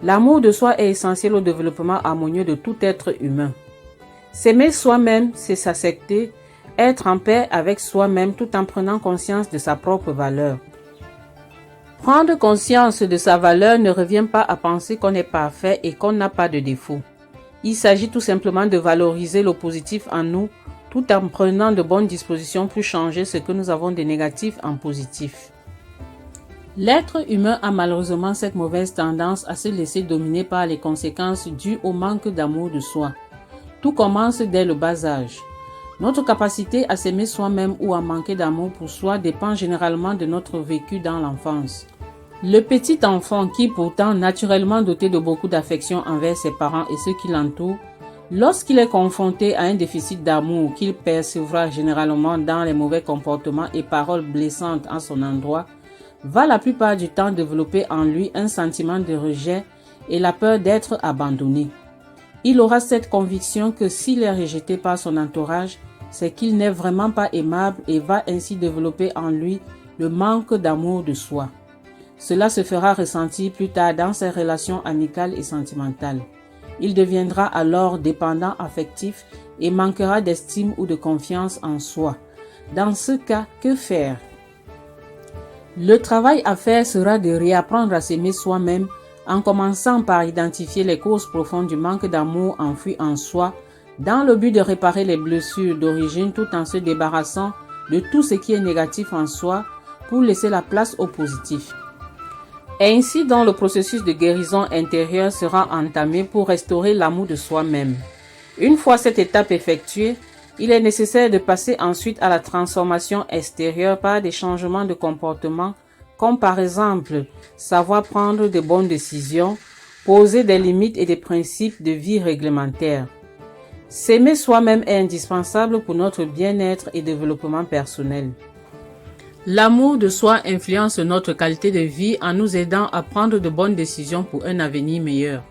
L'amour de soi est essentiel au développement harmonieux de tout être humain. S'aimer soi-même, c'est s'accepter, être en paix avec soi-même tout en prenant conscience de sa propre valeur. Prendre conscience de sa valeur ne revient pas à penser qu'on est parfait et qu'on n'a pas de défaut. Il s'agit tout simplement de valoriser le positif en nous tout en prenant de bonnes dispositions pour changer ce que nous avons de négatif en positif. L'être humain a malheureusement cette mauvaise tendance à se laisser dominer par les conséquences dues au manque d'amour de soi. Tout commence dès le bas âge. Notre capacité à s'aimer soi-même ou à manquer d'amour pour soi dépend généralement de notre vécu dans l'enfance. Le petit enfant qui pourtant naturellement doté de beaucoup d'affection envers ses parents et ceux qui l'entourent, lorsqu'il est confronté à un déficit d'amour qu'il percevra généralement dans les mauvais comportements et paroles blessantes en son endroit, va la plupart du temps développer en lui un sentiment de rejet et la peur d'être abandonné. Il aura cette conviction que s'il est rejeté par son entourage, c'est qu'il n'est vraiment pas aimable et va ainsi développer en lui le manque d'amour de soi. Cela se fera ressentir plus tard dans ses relations amicales et sentimentales. Il deviendra alors dépendant affectif et manquera d'estime ou de confiance en soi. Dans ce cas, que faire? Le travail à faire sera de réapprendre à s'aimer soi-même en commençant par identifier les causes profondes du manque d'amour enfoui en soi dans le but de réparer les blessures d'origine tout en se débarrassant de tout ce qui est négatif en soi pour laisser la place au positif. Ainsi donc le processus de guérison intérieure sera entamé pour restaurer l'amour de soi-même. Une fois cette étape effectuée, il est nécessaire de passer ensuite à la transformation extérieure par des changements de comportement comme par exemple savoir prendre de bonnes décisions, poser des limites et des principes de vie réglementaires. S'aimer soi-même est indispensable pour notre bien-être et développement personnel. L'amour de soi influence notre qualité de vie en nous aidant à prendre de bonnes décisions pour un avenir meilleur.